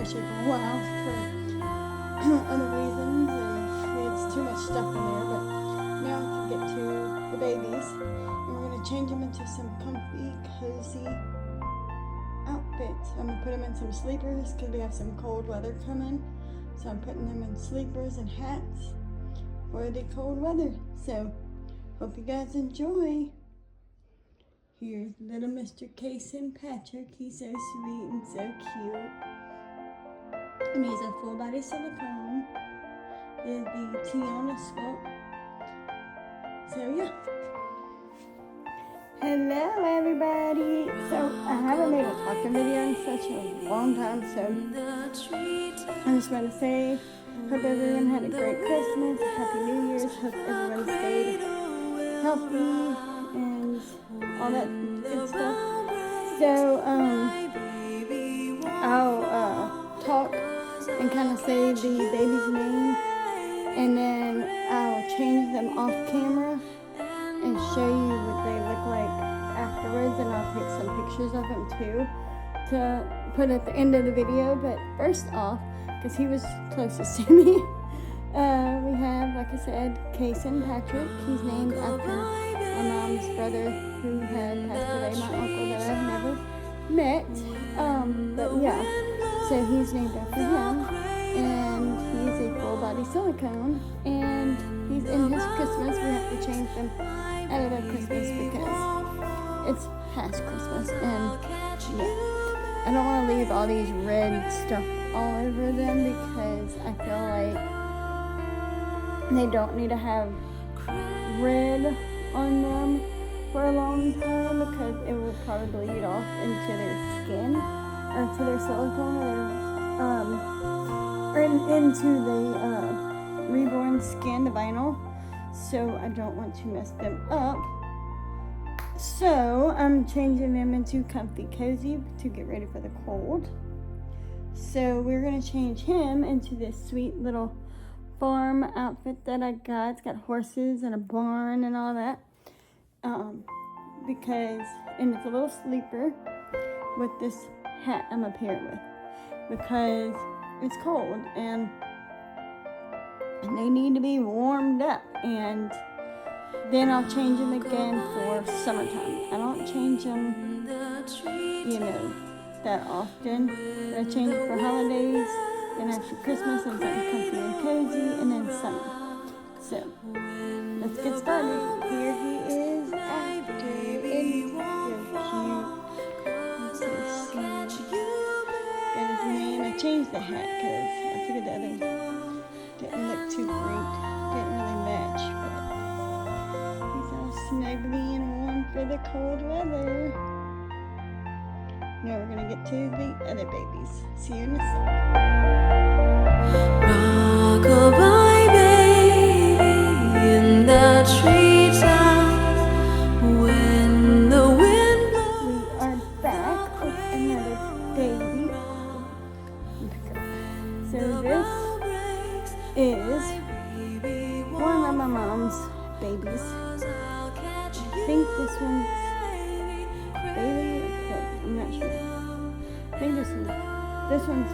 especially for a while for other reasons, and it's too much stuff in there. But now I can get to the babies, and we're gonna change them into some comfy, cozy outfits. I'm gonna put them in some sleepers because we have some cold weather coming. So I'm putting them in sleepers and hats for the cold weather. So hope you guys enjoy. Here's little Mr. Kason Patrick. He's so sweet and so cute. And he's a full body silicone. Here's the Tiana sculpt. So yeah. Hello everybody. So I haven't made a talking video in such a long time, so I just want to say hope everyone had a great Christmas, Happy New Year's, hope everyone stayed healthy and all that good stuff. So I'll talk and kind of say the baby's name, and then I'll change them off camera and show you what they look like afterwards, and I'll take some pictures of them too to put at the end of the video. But first off, because he was closest to me, we have, like I said, Kason Patrick. He's named after my mom's brother who had passed away, my uncle that I've never met. But yeah, so he's named after him, and he's a full body silicone, and he's in his Christmas. We have to change them out of their Christmas because it's past Christmas, and yeah, I don't want to leave all these red stuff all over them because I feel like they don't need to have red on them for a long time because it will probably bleed off into their skin or to their silicone or into the reborn skin, the vinyl. So I don't want to mess them up. So I'm changing them into comfy cozy to get ready for the cold. So we're gonna change him into this sweet little farm outfit that I got. It's got horses and a barn and all that. And it's a little sleeper with this hat I'm up here with because it's cold and they need to be warmed up, and then I'll change them again for summertime. I don't change them, that often. But I change it for holidays, then after Christmas and something comfy and cozy, and then summer. So let's get started. Here he is after, and he's so cute. Got his name. I changed the hat because I figured the other didn't look too great, didn't really match, but he's all snuggly and warm for the cold weather. Now we're gonna get to the other babies. See you in a second. Rock-a-bye, baby, in the treetops when the wind blows. We are back with another baby. So this is one of my mom's babies. I think this one's baby or pup. I'm not sure. I think this one's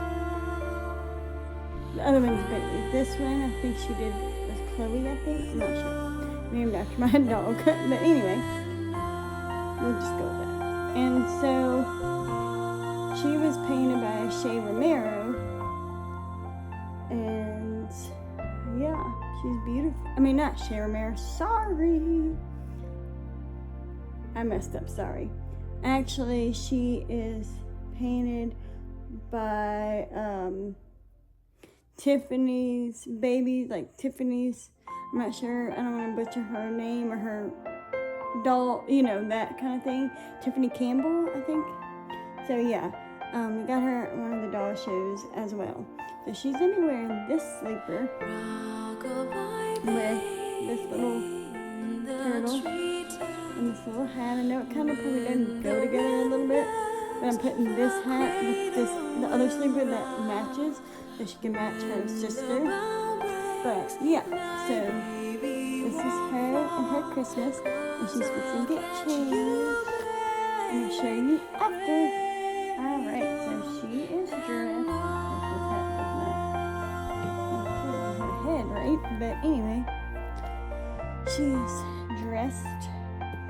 the other one's baby. This one I think she did with Chloe, I think. I'm not sure. Named after my dog. But anyway, we'll just go with that. And so she was painted by Shea Romero. And yeah, she's beautiful. I mean, not Shea Romero. Sorry. I messed up. Sorry. Actually, she is painted by Tiffany's baby, like Tiffany's. I'm not sure. I don't want to butcher her name or her doll, that kind of thing. Tiffany Campbell, I think. So yeah, we got her at one of the doll shows as well. So she's gonna be wearing this sleeper with this little turtle and this little hat. I know it kind of probably doesn't go together a little bit, but I'm putting this hat with the other sleeper that matches, so she can match her sister. But yeah, so this is her and her Christmas, and she's fixing to get changed. I'm gonna show you after. Alright, so she is dressed. right. But anyway, she's dressed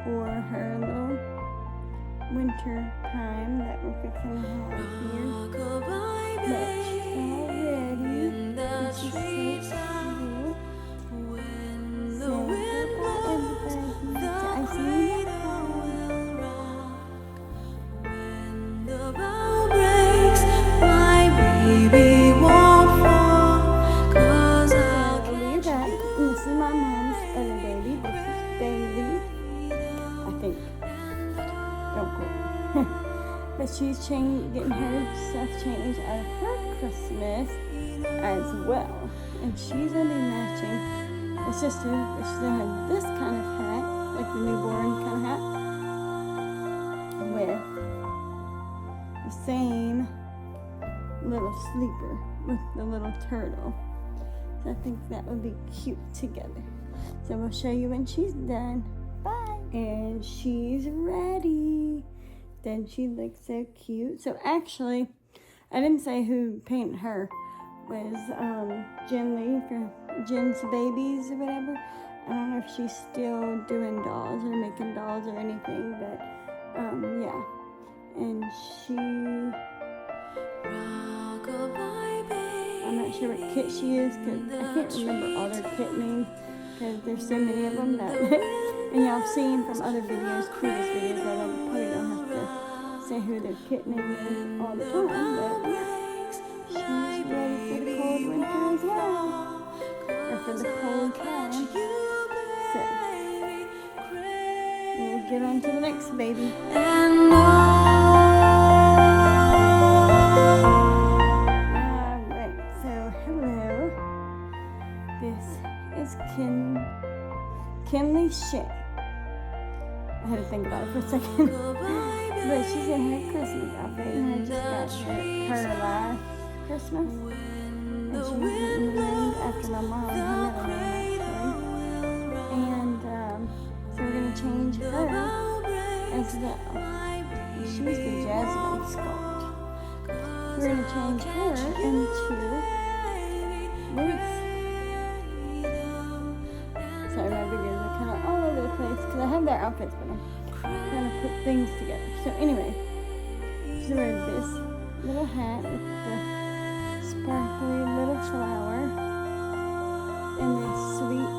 for her little winter time that we're fixing to have here. But she's all ready, and she's so cute. So bye everybody. So I see you next time. The bow breaks, my baby won't fall, 'cause I'll So we're back. This is my mom's other baby. This is Bailey, I think. Don't quote me. But she's getting her stuff changed out of her Christmas as well. And she's gonna be matching my sister, but she's gonna have this kind of hat, like the newborn kind of hat, with the same little sleeper with the little turtle. So I think that would be cute together. So we'll show you when she's done. Bye. And she's ready. Then she looks so cute. So actually, I didn't say who painted her. Was Jen Lee for Jen's Babies or whatever. I don't know if she's still doing dolls or making dolls or anything, but yeah. And she, I'm not sure what kit she is, because I can't remember all their kit names, because there's so many of them that, and y'all have seen from other videos, previous videos, that I probably don't have to say who their kit name is all the time, but yeah. She's ready for the cold winter as well, or for the cold time. So, we'll get on to the next baby. Alright, so hello. This is Kinley Shay. I had to think about it for a second. But she's in her Christmas outfit, and I just got her last Christmas. And she's named after my mom, her middle name actually. And so we're going to change her as well. She's the Jasmine sculpt. We're going to change her into Luce. Sorry, my videos are kind of all over the place because I have their outfits, but I'm trying to put things together. So anyway, she's wearing this little hat with the sparkly little flower and this sweet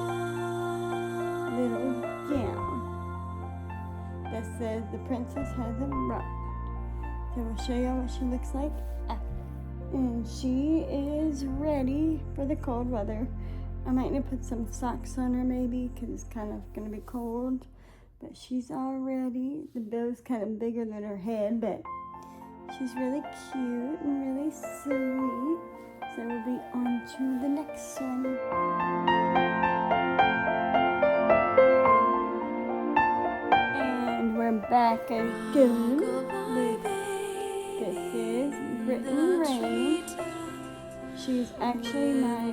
little gown that says the princess has arrived. So we'll show y'all what she looks like after. And she is ready for the cold weather. I might need to put some socks on her maybe because it's kind of going to be cold. But she's all ready. The bow's kind of bigger than her head, but she's really cute and really sweet. So we'll be on to the next one. And we're back again. This is Britton Rain. She's actually my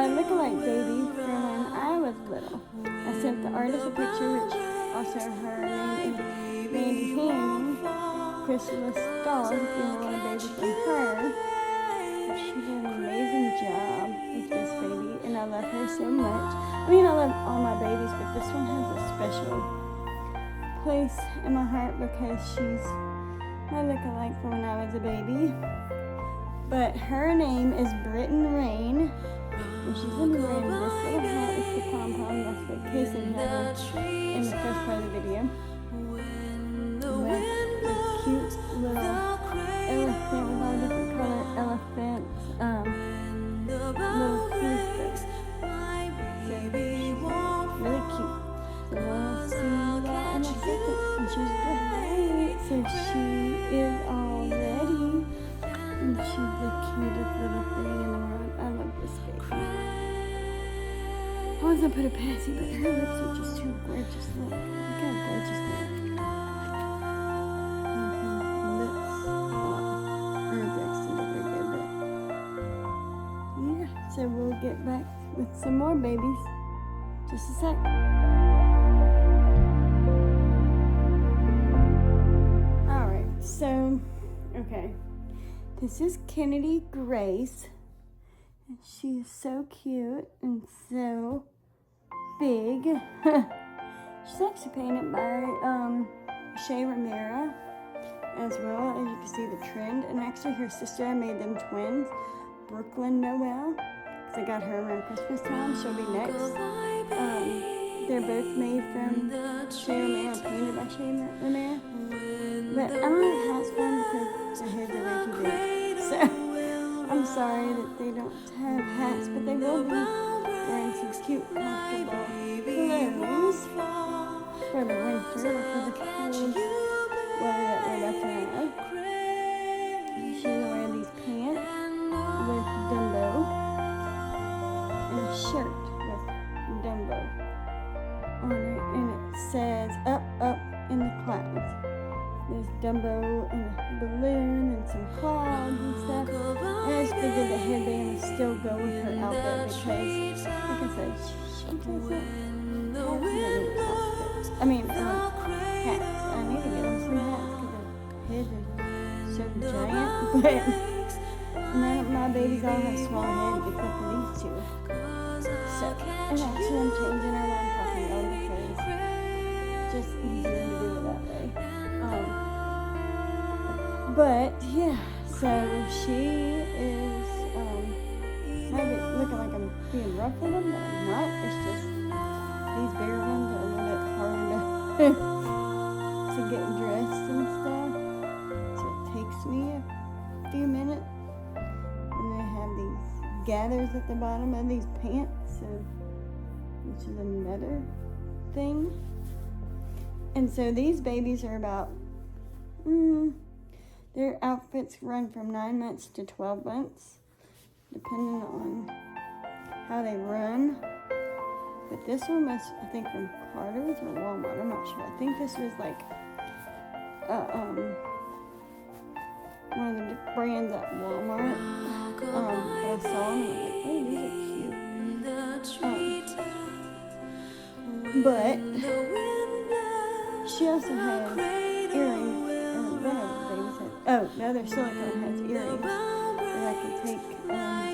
look-alike baby from when I was little. I sent the artist a picture, which also her name is Mandy Hanning, Chrysalis Dolls, if you want a baby from her. She did an amazing job with this baby, and I love her so much. I mean, I love all my babies, but this one has a special place in my heart because she's my look-alike from when I was a baby. But her name is Britton Rain, and she's going to be wearing this little hat with the pom-pom. That's what Casey had in the first part of the video. With this cute little elephant with all different color elephants, little sleeves. So really cute. So we'll see that in a second. And she's great. So she is all ready. And she's the cutest little thing in the world. I love this baby. I was gonna put a Patsy, but her lips are just too gorgeous. Look how gorgeous they are. Lips. Her lips look really good, but yeah. So we'll get back with some more babies. Just a sec. Alright, so, okay. This is Kennedy Grace. And she is so cute and so big. She's actually painted by Shea Ramira as well. As you can see the trend. And actually her sister, I made them twins. Brooklyn Noel. Because I got her around Christmas time. She'll be next. They're both made from Shea Ramira, painted by Shea Ramira. But I don't have hats for them because their heads are way too big. So I'm sorry that they don't have hats, but they will be wearing some cute, comfortable clothes for the winter or for the cold weather that we're about to have. She will wear these pants with Dumbo and a shirt with Dumbo on it, and it says "Up, up in the clouds." There's Dumbo and a balloon and some clouds and stuff. And I just figured the headband would still go with her outfit because, like I said, she doesn't have many outfits. I mean, hats. I need to get them some hats because their heads are so giant. But none of my babies all have small heads except for these two. So, and actually I'm changing her while I'm talking about it because it's just easier to do it that way. But yeah, so she is maybe looking like I'm being rough with them, but I'm not. It's just these bigger ones are a little bit harder to get dressed and stuff. So it takes me a few minutes. And they have these gathers at the bottom of these pants, which is another thing. And so these babies are about, their outfits run from 9 months to 12 months, depending on how they run. But this one was, I think, from Carter's or Walmart. I'm not sure. I think this was like one of the brands at Walmart. I saw them and I'm like, oh, these are cute. But she also has earrings. Oh, the other silicone has earrings that I can take and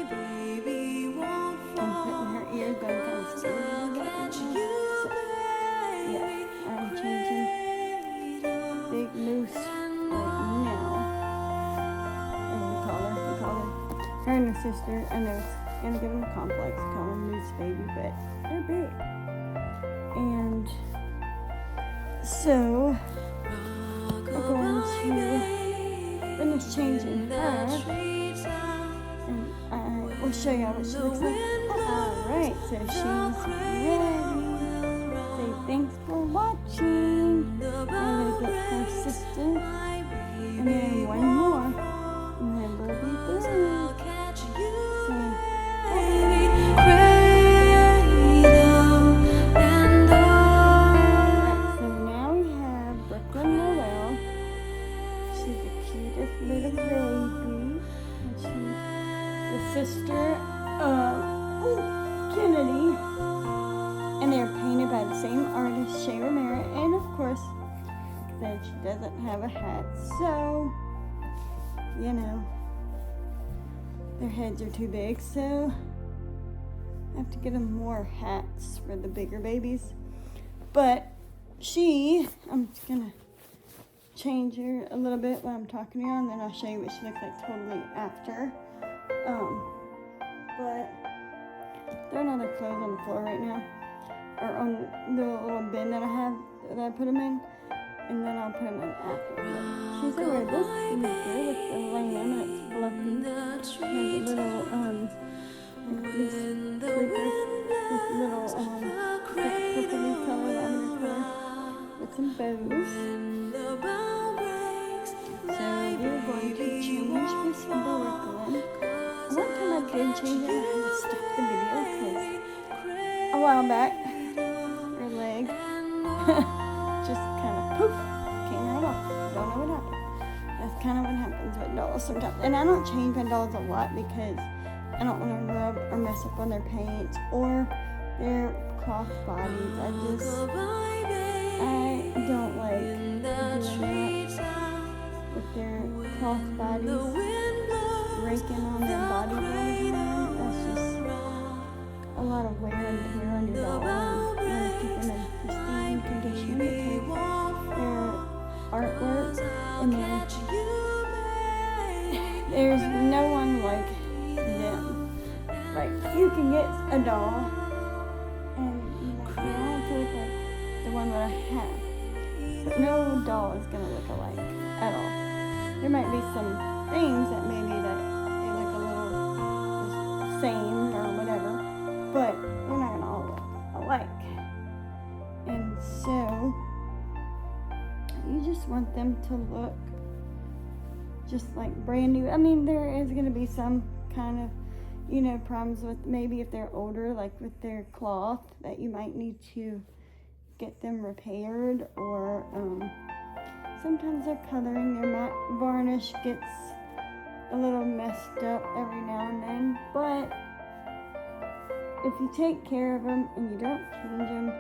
put in her ears, but I'm kind of scared of that. So, yeah, I'm changing Big Moose right now. And we call her and her sister. I know it's going to give them a complex, call them Moose Baby, but they're big. And so, we're going to finish changing her, and I will show you what she looks like. Alright, so she's ready. Say thanks for watching. I'm going to get her sister, and then one more, and then we'll be through. Sister Kennedy, and they're painted by the same artist, Shea Ramira, and of course, like I said, she doesn't have a hat, so you know, their heads are too big, so I have to get them more hats for the bigger babies. But I'm just gonna change her a little bit while I'm talking to you, and then I'll show you what she looks like totally after. But there are no other clothes on the floor right now, or on the little bin that I put them in, and then I'll put them in after. But she's gonna wear this sneaker with the lamb, and it's fluffy, and a little like these slippers with little like purpley color, lavender color, with some bows. So we're going to change Miss Brooklyn. One time I did change it, I had to stop the video because a while back, her leg just kind of poof, came right off. Don't know what happened. That's kind of what happens with dolls sometimes. And I don't change my dolls a lot because I don't want to rub or mess up on their paint or their cloth bodies. I don't like doing that with their cloth bodies. Raking on their bodies all the time. it's just a lot of wear and tear on your doll, and you want to keep them in pristine condition because they're artwork, and there's no one like them. Like, you can get a doll and you want it to look like the one that I have, but no doll is going to look alike at all. There might be some things that maybe that they look a little the same or whatever, but they're not going to all look alike. And so you just want them to look just like brand new. I mean, there is going to be some kind of, problems with maybe if they're older, like with their cloth, that you might need to get them repaired, or sometimes their coloring, their matte varnish gets a little messed up every now and then, but if you take care of them and you don't change them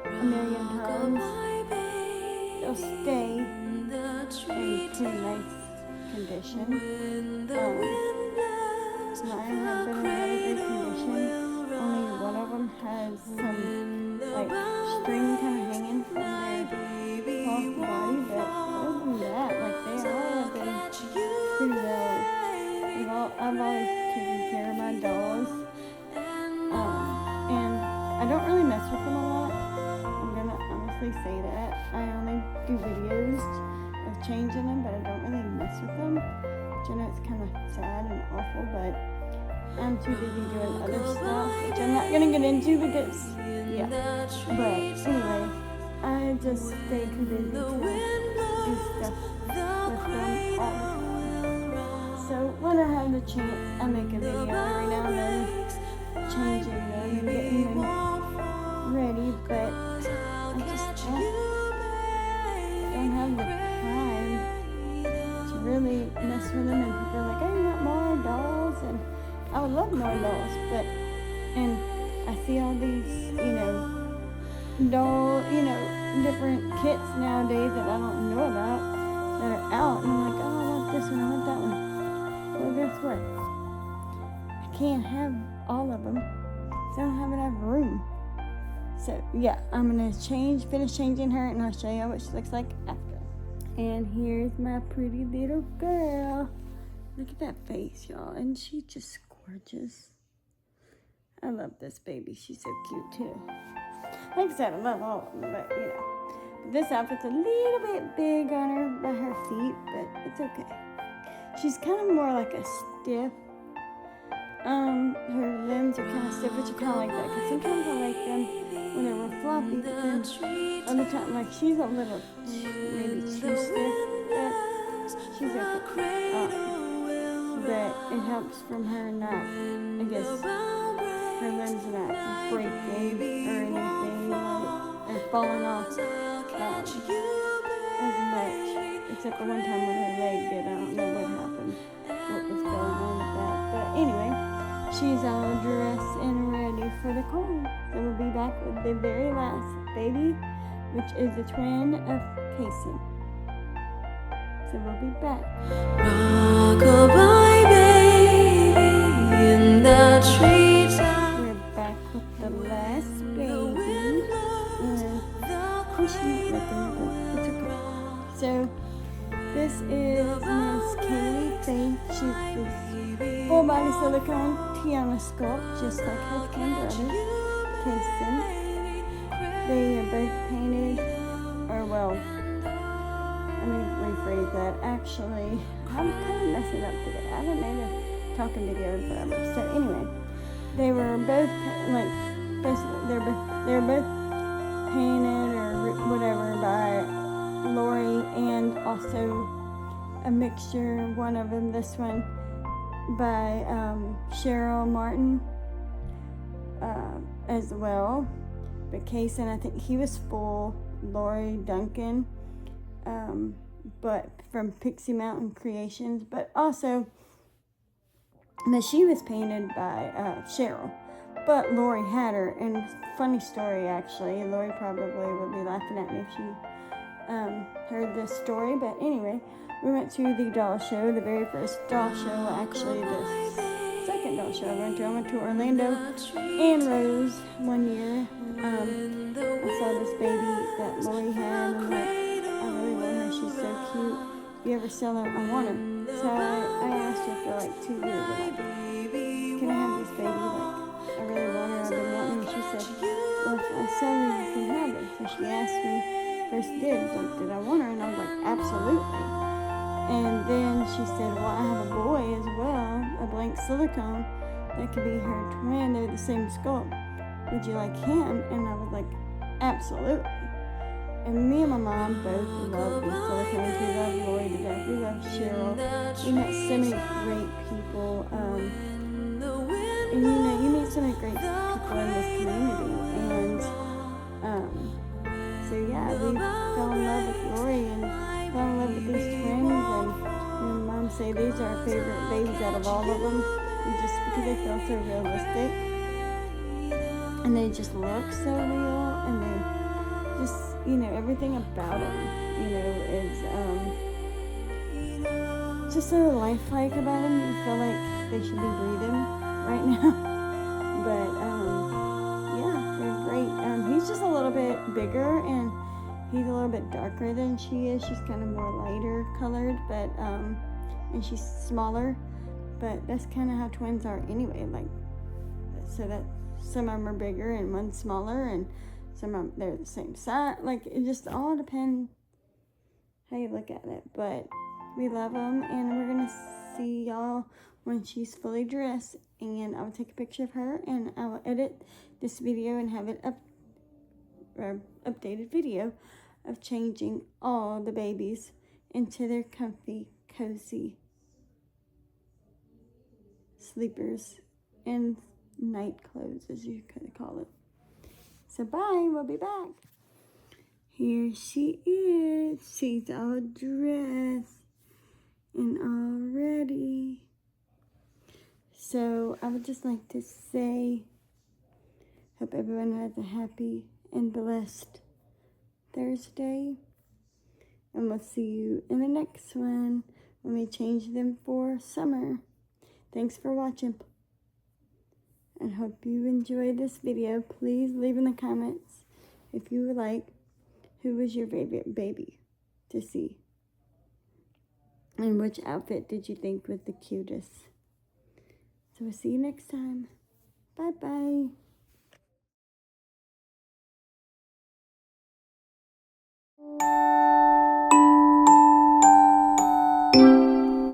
a million times, they'll stay in pretty nice condition. Mine have been in really good condition. Only one of them has some like string kind of hanging from their cloth body, but other than that, like, they all have been pretty well. I've always taken care of my dolls, and I don't really mess with them a lot. I'm gonna honestly say that. I only do videos of changing them, but I don't really mess with them, which I know it's kind of sad and awful, but I'm too busy doing other stuff, which I'm not gonna get into because, yeah. But anyway, I just stay too busy to do stuff with them all the time. So when I have the chance, I make a video every now and then, changing them and getting them ready, but I just don't have the time to really mess with them, and people are like, oh, you want more dolls? And I would love more dolls, and I see all these, doll, different kits nowadays that I don't know about that are out, and I'm like, oh, I want this one, I want that one. Well, guess what? I can't have all of them, so I don't have enough room. So, yeah, I'm going to finish changing her, and I'll show you what she looks like after. And here's my pretty little girl. Look at that face, y'all. And she's just gorgeous. I love this baby. She's so cute, too. Like I said, I love all of them, but, this outfit's a little bit big on her by her feet, but it's okay. She's kind of more like a stiff. Her limbs are kind of stiff, which I kind of like that, because sometimes I like them when they're real floppy, but then other time, like, she's a little maybe too stiff, but she's okay. But it helps from her not, I guess, her limbs not breaking or anything, or falling off as much, except the one time when her leg did. I don't know what happened, what was going on with that, but anyway, she's all dressed and ready for the call. So we'll be back with the very last baby, which is a twin of Kason. So we'll be back. Rock-a-bye, baby, in the treetop. We're back with the last baby. She's looking, but it's okay. So this is Miss Kaylee Faith. She's this full body silicone Tiana sculpt, just like her twin brother, Kason. They are both painted, or well, let me rephrase that. Actually, I'm kind of messing up today. I haven't made a talking video in forever. So anyway, they were both basically they're both painted or whatever by Lori, and also a mixture. One of them, this one, by Cheryl Martin as well. But Kason, I think he was full. Lori Duncan, but from Pixie Mountain Creations, but also that she was painted by Cheryl, but Lori had her. And funny story, actually, Lori probably would be laughing at me if she heard this story, but anyway, we went to the doll show, the very first doll show, actually the second doll I'll show. I went to Orlando and Rose one year. I saw this baby that Lori had, and I'm like, I really want her. She's so cute. If you ever sell her, I want her. So I asked her for like 2 years. I'm like, can I have this baby? Like, I really want her. I've been wanting her. She said, well, if I sell her, you can have her. So she asked me first dibs, like, did I want her? And I was like, absolutely. And then she said, well, I have a boy as well, a blank silicone. That could be her twin. They're the same sculpt. Would you like him? And I was like, absolutely. And me and my mom both love these silicones. We love Lori to death. We love Cheryl. We met so many great people. And you meet so many great people in this community. And so yeah, we fell in love with Lori and fell in love with these twins. And Mom say these are our favorite babies out of all of them. Just because they feel so realistic. And they just look so real. And they just, everything about them, is just so lifelike about them. You feel like they should be breathing right now. But, yeah, they're great. He's just a little bit bigger, and he's a little bit darker than she is. She's kind of more lighter colored, but, and she's smaller. But that's kind of how twins are anyway. Like, so that some of them are bigger and one's smaller, and some of them, they're the same size. Like, it just all depends how you look at it. But we love them, and we're going to see y'all when she's fully dressed. And I'll take a picture of her, and I will edit this video and have it updated video of changing all the babies into their comfy, cozy sleepers and night clothes, as you could call it. So bye, we'll be back. Here she is. She's all dressed and all ready. So I would just like to say, hope everyone has a happy and blessed Thursday. And we'll see you in the next one when we change them for summer. Thanks for watching, and hope you enjoyed this video. Please leave in the comments if you would like, who was your favorite baby to see, and which outfit did you think was the cutest. So we'll see you next time. Bye bye.